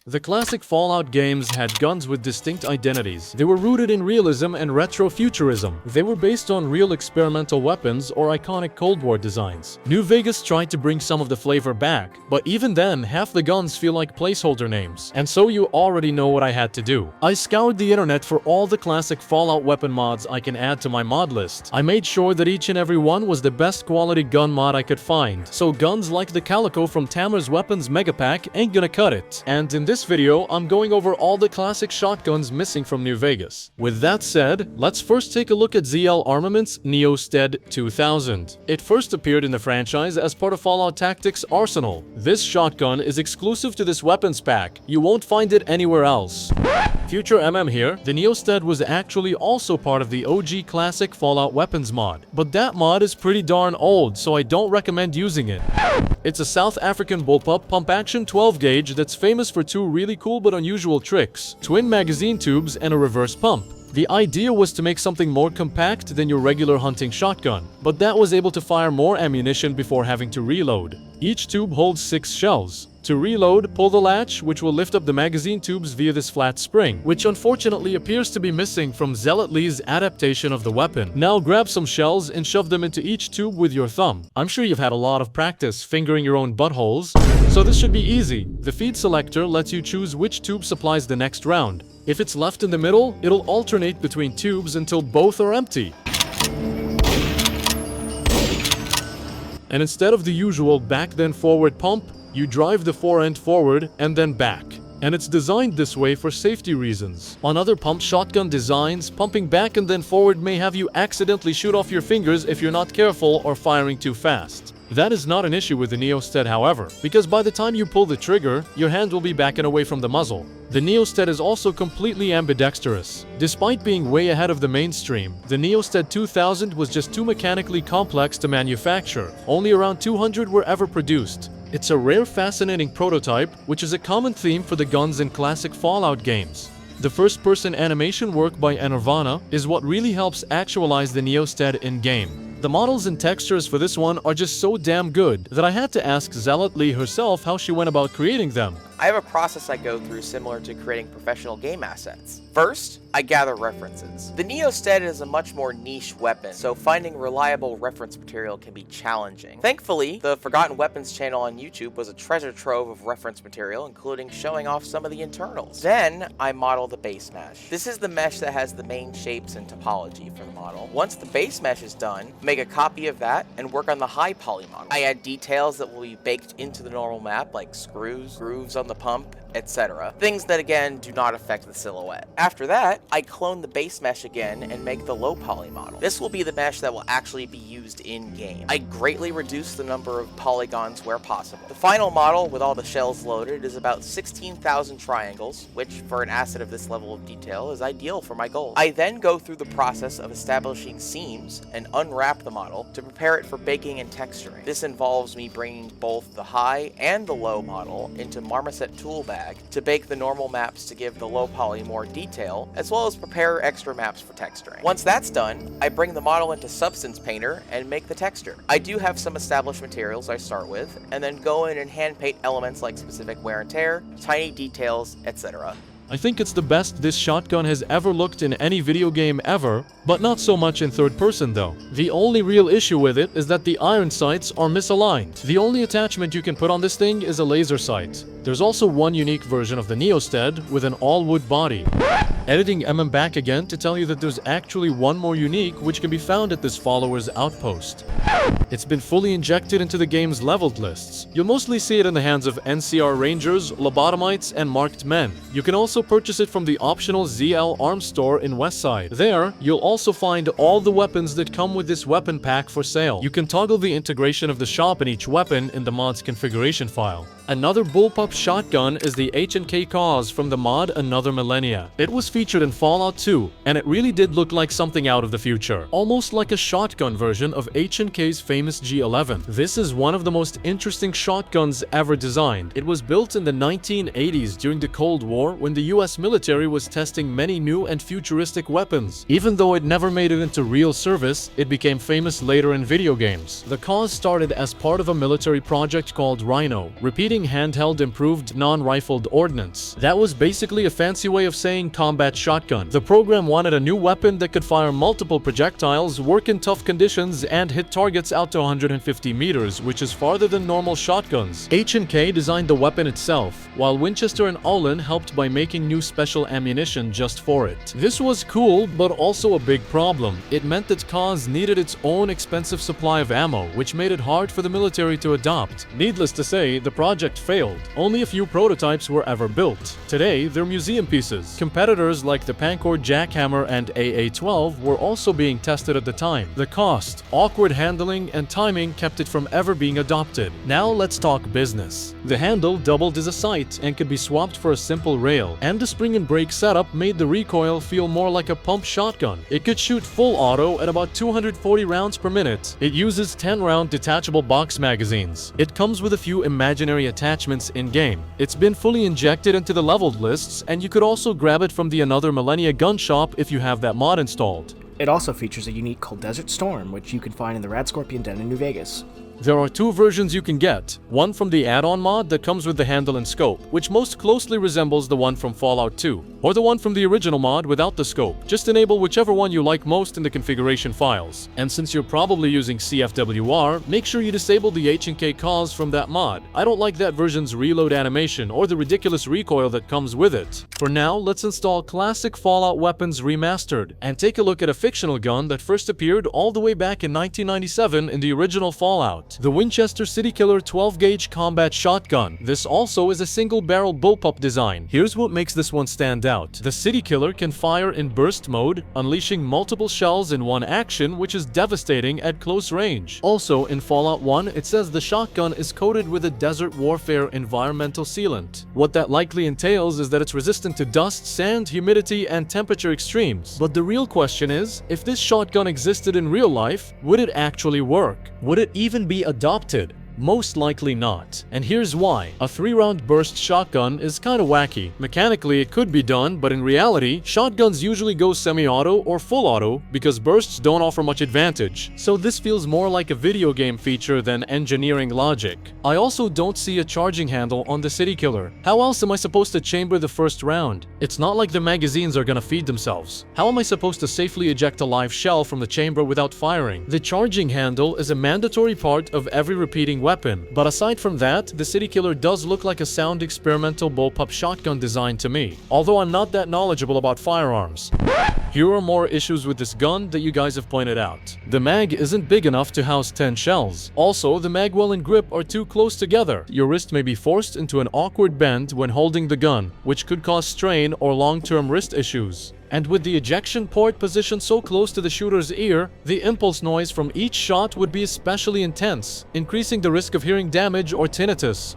The classic Fallout games had guns with distinct identities. They were rooted in realism and retrofuturism. They were based on real experimental weapons or iconic Cold War designs. New Vegas tried to bring some of the flavor back, but even then, half the guns feel like placeholder names. And so you already know what I had to do. I scoured the internet for all the classic Fallout weapon mods I can add to my mod list. I made sure that each and every one was the best quality gun mod I could find. So guns like the Calico from Tamer's Weapons Mega Pack ain't gonna cut it. And in this video, I'm going over all the classic shotguns missing from New Vegas. With that said, let's first take a look at 𝙈𝙤𝙨𝙨 Neostead 2000. It first appeared in the franchise as part of Fallout Tactics Arsenal. This shotgun is exclusive to this weapons pack. You won't find it anywhere else. Future here, the Neostead was actually also part of the OG classic Fallout weapons mod. But that mod is pretty darn old, so I don't recommend using it. It's a South African bullpup pump-action 12-gauge that's famous for two really cool but unusual tricks: twin magazine tubes and a reverse pump. The idea was to make something more compact than your regular hunting shotgun, but that was able to fire more ammunition before having to reload. Each tube holds 6 shells. To reload, pull the latch, which will lift up the magazine tubes via this flat spring, which unfortunately appears to be missing from 𝙿𝙤𝙨𝙨 adaptation of the weapon. Now grab some shells and shove them into each tube with your thumb. I'm sure you've had a lot of practice fingering your own buttholes, so this should be easy. The feed selector lets you choose which tube supplies the next round. If it's left in the middle, it'll alternate between tubes until both are empty. And instead of the usual back then forward pump, you drive the forend forward and then back. And it's designed this way for safety reasons. On other pump shotgun designs, pumping back and then forward may have you accidentally shoot off your fingers if you're not careful or firing too fast. That is not an issue with the Neostead, however, because by the time you pull the trigger, your hand will be back and away from the muzzle. The Neostead is also completely ambidextrous. Despite being way ahead of the mainstream, the Neostead 2000 was just too mechanically complex to manufacture. Only around 200 were ever produced. It's a rare, fascinating prototype, which is a common theme for the guns in classic Fallout games. The first-person animation work by Nirvana is what really helps actualize the Neostead in-game. The models and textures for this one are just so damn good that I had to ask 𝙿𝙤𝙨 herself how she went about creating them. I have a process I go through similar to creating professional game assets. First, I gather references. The Neostead is a much more niche weapon, so finding reliable reference material can be challenging. Thankfully, the Forgotten Weapons channel on YouTube was a treasure trove of reference material, including showing off some of the internals. Then, I model the base mesh. This is the mesh that has the main shapes and topology for the model. Once the base mesh is done, make a copy of that and work on the high poly model. I add details that will be baked into the normal map, like screws, grooves on the pump, etc. Things that again do not affect the silhouette. After that, I clone the base mesh again and make the low poly model. This will be the mesh that will actually be used in-game. I greatly reduce the number of polygons where possible. The final model, with all the shells loaded, is about 16,000 triangles, which for an asset of this level of detail is ideal for my goals. I then go through the process of establishing seams and unwrap the model to prepare it for baking and texturing. This involves me bringing both the high and the low model into Marmoset tool bag to bake the normal maps to give the low poly more detail, as well as prepare extra maps for texturing. Once that's done, I bring the model into Substance Painter and make the texture. I do have some established materials I start with, and then go in and hand paint elements like specific wear and tear, tiny details, etc. I think it's the best this shotgun has ever looked in any video game ever, but not so much in third person though. The only real issue with it is that the iron sights are misaligned. The only attachment you can put on this thing is a laser sight. There's also one unique version of the Neostead with an all-wood body. Editing back again to tell you that there's actually one more unique which can be found at this follower's outpost. It's been fully injected into the game's leveled lists. You'll mostly see it in the hands of NCR Rangers, lobotomites, and marked men. You can also purchase it from the optional ZL Arms store in Westside. There, you'll also find all the weapons that come with this weapon pack for sale. You can toggle the integration of the shop in each weapon in the mod's configuration file. Another bullpup shotgun is the H&K CAWS from the mod Another Millennia. It was featured in Fallout 2, and it really did look like something out of the future. Almost like a shotgun version of H&K's famous G11. This is one of the most interesting shotguns ever designed. It was built in the 1980s during the Cold War when the US military was testing many new and futuristic weapons. Even though it never made it into real service, it became famous later in video games. The CAWS started as part of a military project called Rhino, repeating being handheld improved non-rifled ordnance. That was basically a fancy way of saying combat shotgun. The program wanted a new weapon that could fire multiple projectiles, work in tough conditions, and hit targets out to 150 meters, which is farther than normal shotguns. H&K designed the weapon itself, while Winchester and 𝙈𝙤𝙨 helped by making new special ammunition just for it. This was cool, but also a big problem. It meant that CAWS needed its own expensive supply of ammo, which made it hard for the military to adopt. Needless to say, the project failed. Only a few prototypes were ever built. Today, they're museum pieces. Competitors like the Pancor Jackhammer and AA-12 were also being tested at the time. The cost, awkward handling, and timing kept it from ever being adopted. Now let's talk business. The handle doubled as a sight and could be swapped for a simple rail, and the spring and brake setup made the recoil feel more like a pump shotgun. It could shoot full auto at about 240 rounds per minute. It uses 10-round detachable box magazines. It comes with a few imaginary attachments in-game. It's been fully injected into the leveled lists, and you could also grab it from the Another Millennia gun shop if you have that mod installed. It also features a unique called Desert Storm, which you can find in the Rad Scorpion Den in New Vegas. There are two versions you can get, one from the add-on mod that comes with the handle and scope, which most closely resembles the one from Fallout 2, or the one from the original mod without the scope. Just enable whichever one you like most in the configuration files. And since you're probably using CFWR, make sure you disable the H&K CAWS from that mod. I don't like that version's reload animation or the ridiculous recoil that comes with it. For now, let's install classic Fallout weapons remastered, and take a look at a fictional gun that first appeared all the way back in 1997 in the original Fallout. The Winchester City-Killer 12-gauge combat shotgun. This also is a single-barrel bullpup design. Here's what makes this one stand out. The City-Killer can fire in burst mode, unleashing multiple shells in one action, which is devastating at close range. Also, in Fallout 1, it says the shotgun is coated with a desert warfare environmental sealant. What that likely entails is that it's resistant to dust, sand, humidity, and temperature extremes. But the real question is, if this shotgun existed in real life, would it actually work? Would it even be adopted? Most likely not. And here's why. A 3-round burst shotgun is kinda wacky. Mechanically, it could be done, but in reality, shotguns usually go semi-auto or full auto because bursts don't offer much advantage. So this feels more like a video game feature than engineering logic. I also don't see a charging handle on the City-Killer. How else am I supposed to chamber the first round? It's not like the magazines are gonna feed themselves. How am I supposed to safely eject a live shell from the chamber without firing? The charging handle is a mandatory part of every repeating weapon. But aside from that, the City-Killer does look like a sound experimental bullpup shotgun design to me, although I'm not that knowledgeable about firearms. Here are more issues with this gun that you guys have pointed out. The mag isn't big enough to house 10 shells. Also, the magwell and grip are too close together. Your wrist may be forced into an awkward bend when holding the gun, which could cause strain or long-term wrist issues. And with the ejection port positioned so close to the shooter's ear, the impulse noise from each shot would be especially intense, increasing the risk of hearing damage or tinnitus.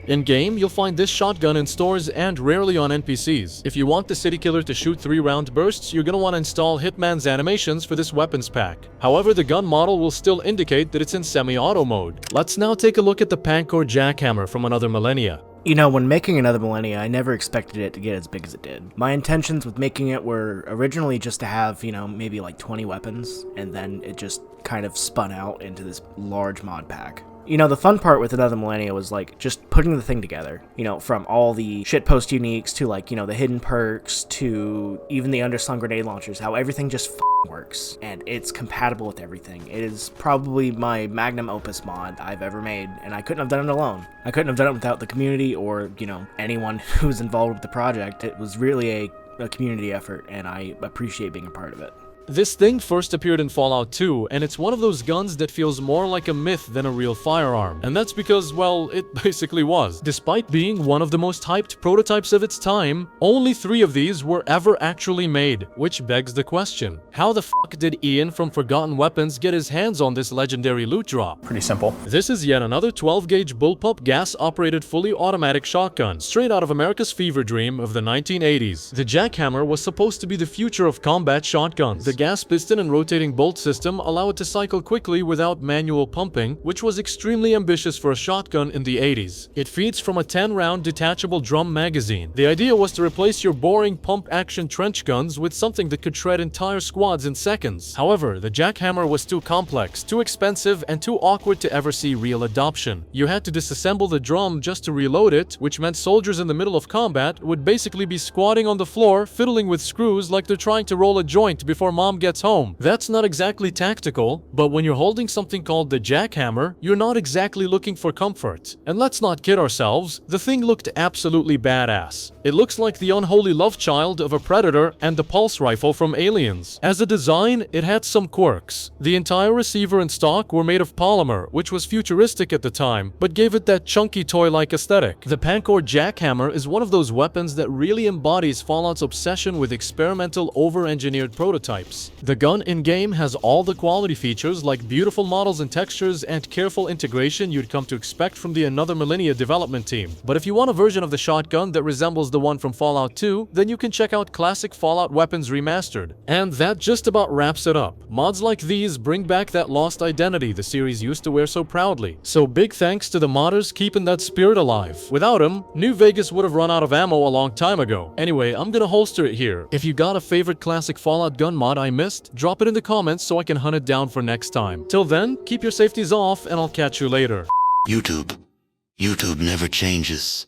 In-game, you'll find this shotgun in stores and rarely on NPCs. If you want the City-Killer to shoot 3-round bursts, you're gonna want to install Hitman's animations for this weapons pack. However, the gun model will still indicate that it's in semi-auto mode. Let's now take a look at the Pancor Jackhammer from Another Millennia. You know, when making Another Millennia, I never expected it to get as big as it did. My intentions with making it were originally just to have, you know, maybe like 20 weapons, and then it just kind of spun out into this large mod pack. You know, the fun part with Another Millennia was, like, just putting the thing together. You know, from all the shitpost uniques to, like, you know, the hidden perks to even the underslung grenade launchers, how everything just works. And it's compatible with everything. It is probably my magnum opus mod I've ever made, and I couldn't have done it alone. I couldn't have done it without the community or, you know, anyone who was involved with the project. It was really a community effort, and I appreciate being a part of it. This thing first appeared in Fallout 2, and it's one of those guns that feels more like a myth than a real firearm. And that's because, well, it basically was. Despite being one of the most hyped prototypes of its time, only 3 of these were ever actually made, which begs the question, how the fuck did Ian from Forgotten Weapons get his hands on this legendary loot drop? Pretty simple. This is yet another 12-gauge bullpup gas-operated fully automatic shotgun, straight out of America's fever dream of the 1980s. The Jackhammer was supposed to be the future of combat shotguns. The gas piston and rotating bolt system allow it to cycle quickly without manual pumping, which was extremely ambitious for a shotgun in the 80s. It feeds from a 10-round detachable drum magazine. The idea was to replace your boring pump-action trench guns with something that could shred entire squads in seconds. However, the Jackhammer was too complex, too expensive, and too awkward to ever see real adoption. You had to disassemble the drum just to reload it, which meant soldiers in the middle of combat would basically be squatting on the floor, fiddling with screws like they're trying to roll a joint before mom gets home. That's not exactly tactical, but when you're holding something called the Jackhammer, you're not exactly looking for comfort. And let's not kid ourselves, the thing looked absolutely badass. It looks like the unholy love child of a Predator and the pulse rifle from Aliens. As a design, it had some quirks. The entire receiver and stock were made of polymer, which was futuristic at the time, but gave it that chunky toy-like aesthetic. The Pancor Jackhammer is one of those weapons that really embodies Fallout's obsession with experimental, over-engineered prototypes. The gun in-game has all the quality features like beautiful models and textures and careful integration you'd come to expect from the Another Millennia development team. But if you want a version of the shotgun that resembles the one from Fallout 2, then you can check out classic Fallout weapons remastered. And that just about wraps it up. Mods like these bring back that lost identity the series used to wear so proudly. So big thanks to the modders keeping that spirit alive. Without them, New Vegas would have run out of ammo a long time ago. Anyway, I'm gonna holster it here. If you got a favorite classic Fallout gun mod I missed, drop it in the comments so I can hunt it down for next time. Till then, keep your safeties off and I'll catch you later. YouTube never changes.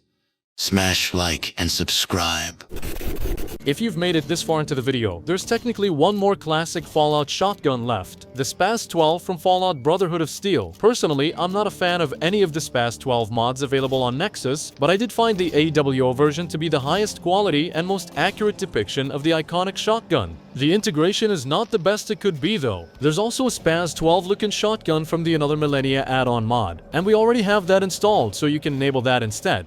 Smash like and subscribe. If you've made it this far into the video, there's technically one more classic Fallout shotgun left, the SPAS-12 from Fallout Brotherhood of Steel. Personally, I'm not a fan of any of the SPAS-12 mods available on Nexus, but I did find the AWO version to be the highest quality and most accurate depiction of the iconic shotgun. The integration is not the best it could be though. There's also a SPAS-12 looking shotgun from the Another Millennia add-on mod, and we already have that installed so you can enable that instead.